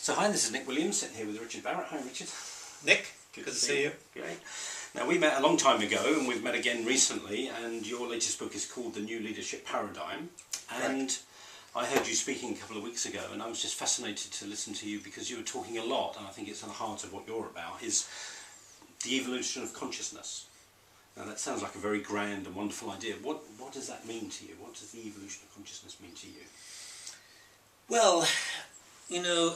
So hi, this is Nick Williams, sitting here with Richard Barrett. Hi Richard. Nick, good to see you. Great. Now we met a long time ago and we've met again recently, and your latest book is called The New Leadership Paradigm. And I heard you speaking a couple of weeks ago and I was just fascinated to listen to you because you were talking a lot, and I think it's at the heart of what you're about, is the evolution of consciousness. Now that sounds like a very grand and wonderful idea. What does that mean to you? What does the evolution of consciousness mean to you? Well, you know,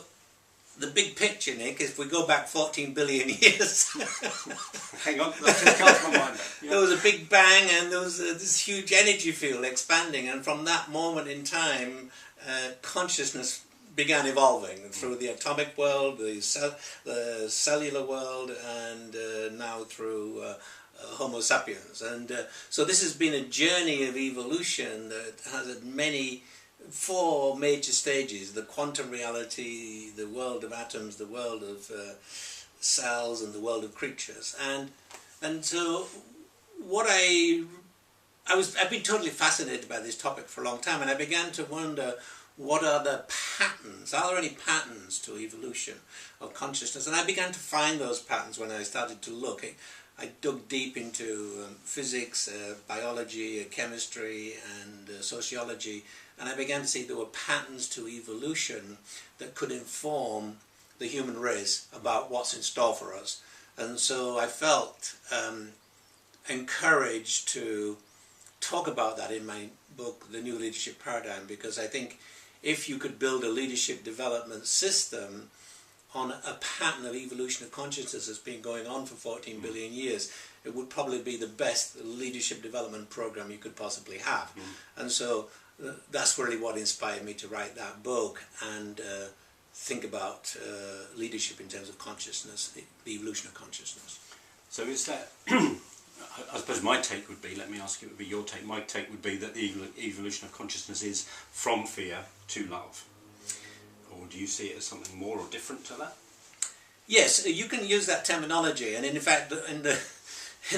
the big picture, Nick, is if we go back 14 billion years. Hang on, that just comes to my mind. Yeah. There was a big bang and there was this huge energy field expanding, and from that moment in time, consciousness began evolving through the atomic world, the cellular world, and now through Homo sapiens. And so this has been a journey of evolution that has had four major stages: the quantum reality, the world of atoms, the world of cells, and the world of creatures. And so what I've been totally fascinated by this topic for a long time, and I began to wonder, what are the patterns? Are there any patterns to evolution of consciousness? And I began to find those patterns when I started to look. I dug deep into physics, biology, chemistry, and sociology, and I began to see there were patterns to evolution that could inform the human race about what's in store for us. And so I felt encouraged to talk about that in my book, The New Leadership Paradigm, because I think if you could build a leadership development system on a pattern of evolution of consciousness that's been going on for 14 billion years, it would probably be the best leadership development program you could possibly have. And so that's really what inspired me to write that book and think about leadership in terms of consciousness, the evolution of consciousness. So is that, I suppose my take would be, let me ask you, it would be your take, my take would be that the evolution of consciousness is from fear to love. Or do you see it as something more or different to that? Yes, you can use that terminology, and in fact, in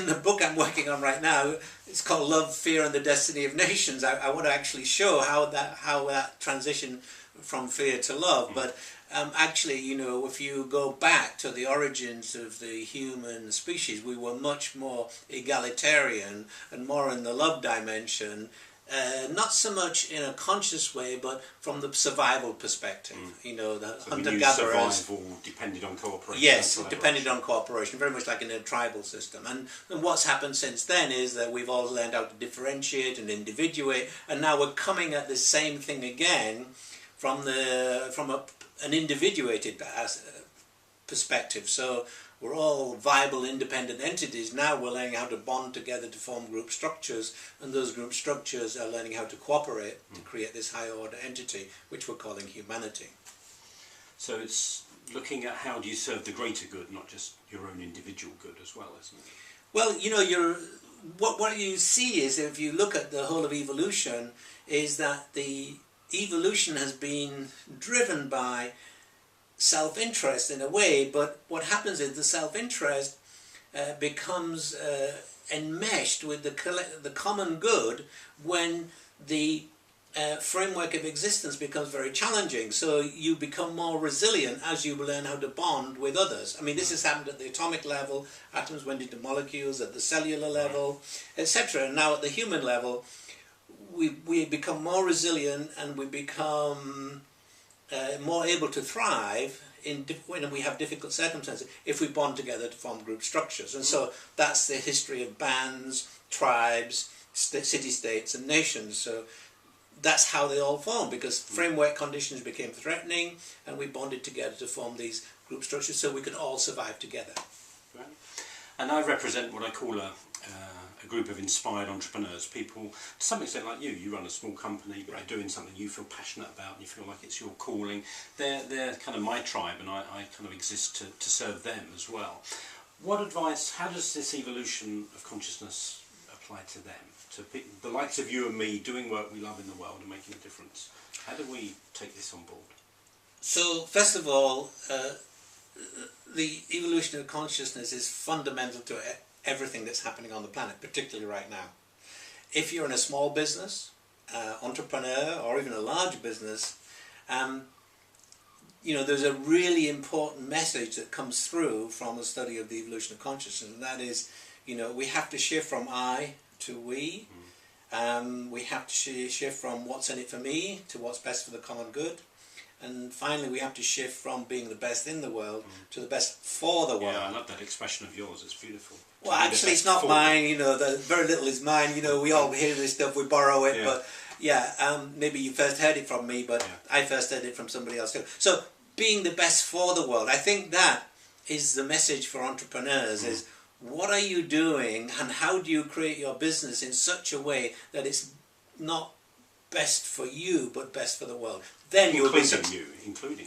the book I'm working on right now, it's called Love, Fear, and the Destiny of Nations. I want to actually show how that transition from fear to love. But actually, you know, if you go back to the origins of the human species, we were much more egalitarian and more in the love dimension. Not so much in a conscious way, but from the survival perspective. You know, the So hunter-gatherers. survival depended on cooperation. Yes, it depended on cooperation, very much like in a tribal system. And what's happened since then is that we've all learned how to differentiate and individuate, and now we're coming at the same thing again from an individuated perspective. So we're all viable, independent entities. Now we're learning how to bond together to form group structures, and those group structures are learning how to cooperate to create this higher order entity, which we're calling humanity. So it's looking at how do you serve the greater good, not just your own individual good as well, isn't it? Well, you know, what you see is, if you look at the whole of evolution, is that the evolution has been driven by self-interest in a way, but what happens is the self-interest becomes enmeshed with the common good when the framework of existence becomes very challenging. So you become more resilient as you learn how to bond with others. I mean, this has happened at the atomic level, atoms went into molecules, at the cellular level, etc. And now at the human level, we become more resilient, and we become more able to thrive when we have difficult circumstances if we bond together to form group structures. And so that's the history of bands, tribes, city-states and nations. So that's how they all formed, because framework conditions became threatening and we bonded together to form these group structures so we could all survive together. Right. And I represent what I call a group of inspired entrepreneurs, people to some extent like you run a small company, but you're doing something you feel passionate about and you feel like it's your calling. They're kind of my tribe, and I kind of exist to serve them as well. What advice, how does this evolution of consciousness apply to them? To the likes of you and me doing work we love in the world and making a difference. How do we take this on board? So first of all, the evolution of consciousness is fundamental to everything that's happening on the planet, particularly right now. If you're in a small business, entrepreneur, or even a large business, there's a really important message that comes through from a study of the evolution of consciousness, and that is, we have to shift from I to we. We have to shift from what's in it for me to what's best for the common good. And finally, we have to shift from being the best in the world to the best for the world. Yeah, I love that expression of yours. It's beautiful. Well, actually, it's not mine. Very little is mine. We all hear this stuff, we borrow it. Yeah. But maybe you first heard it from me, but I first heard it from somebody else too. So, being the best for the world, I think that is the message for entrepreneurs: is what are you doing, and how do you create your business in such a way that it's not best for you, but best for the world. Then you'll be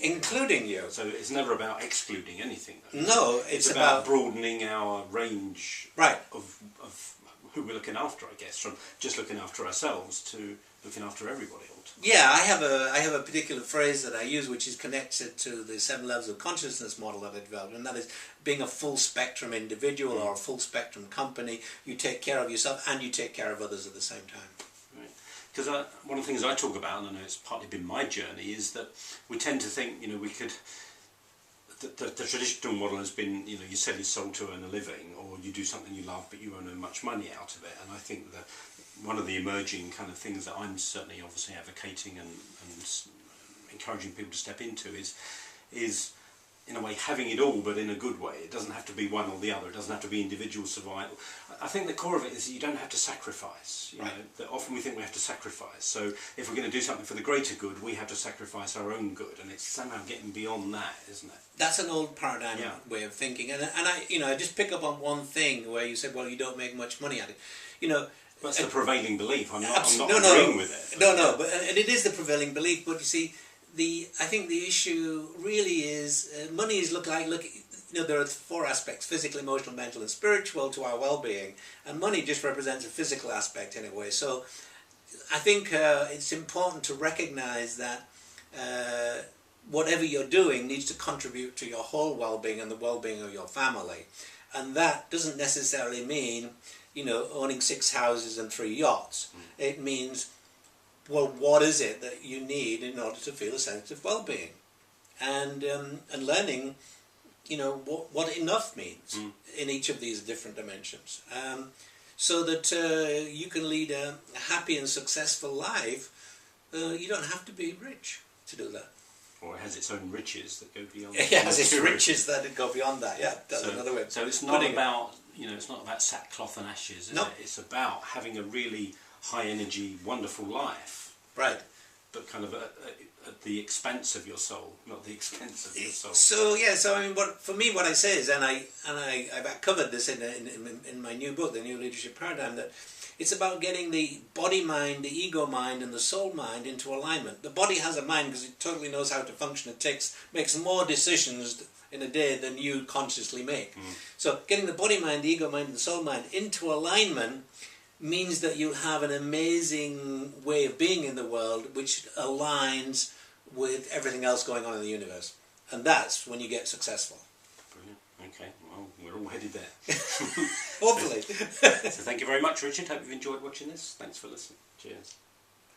including you. So it's never about excluding anything. No, it's about broadening our range of who we're looking after, I guess, from just looking after ourselves to looking after everybody ultimately. Yeah, I have a particular phrase that I use which is connected to the 7 levels of consciousness model that I developed, and that is being a full spectrum individual or a full spectrum company. You take care of yourself and you take care of others at the same time. Because one of the things I talk about, and I know it's partly been my journey, is that we tend to think, we could. The traditional model has been, you sell your soul to earn a living, or you do something you love, but you won't earn much money out of it. And I think that one of the emerging kind of things that I'm certainly obviously advocating and encouraging people to step into is in a way having it all, but in a good way. It doesn't have to be one or the other. It doesn't have to be individual survival. I think the core of it is that you don't have to sacrifice. You know, that often we think we have to sacrifice. So if we're going to do something for the greater good, we have to sacrifice our own good, and it's somehow getting beyond that, isn't it? That's an old paradigm way of thinking, and I just pick up on one thing where you said, well, you don't make much money at it. That's the prevailing belief. I'm not agreeing with it. But it is the prevailing belief. But you see, I think the issue really is money is there are 4 aspects: physical, emotional, mental, and spiritual to our well-being, and money just represents a physical aspect in a way. So I think it's important to recognize that whatever you're doing needs to contribute to your whole well-being and the well-being of your family, and that doesn't necessarily mean owning 6 houses and 3 yachts. It means, well, what is it that you need in order to feel a sense of well-being, and learning, what enough means in each of these different dimensions, so that you can lead a happy and successful life. You don't have to be rich to do that. Or it has its own riches that go beyond. It has its riches that go beyond that. Yeah, that's another way. So it's not about it's not about sackcloth and ashes, is it? It's about having a really high energy, wonderful life. Right. But kind of at the expense of your soul, not the expense of your soul. So I mean, what I say is, and I've covered this in my new book, The New Leadership Paradigm, that it's about getting the body mind, the ego mind, and the soul mind into alignment. The body has a mind because it totally knows how to function. It makes more decisions in a day than you consciously make. So getting the body mind, the ego mind, and the soul mind into alignment means that you'll have an amazing way of being in the world which aligns with everything else going on in the universe. And that's when you get successful. Brilliant. Okay, well, we're all headed there. Hopefully. So thank you very much, Richard. Hope you've enjoyed watching this. Thanks for listening. Cheers.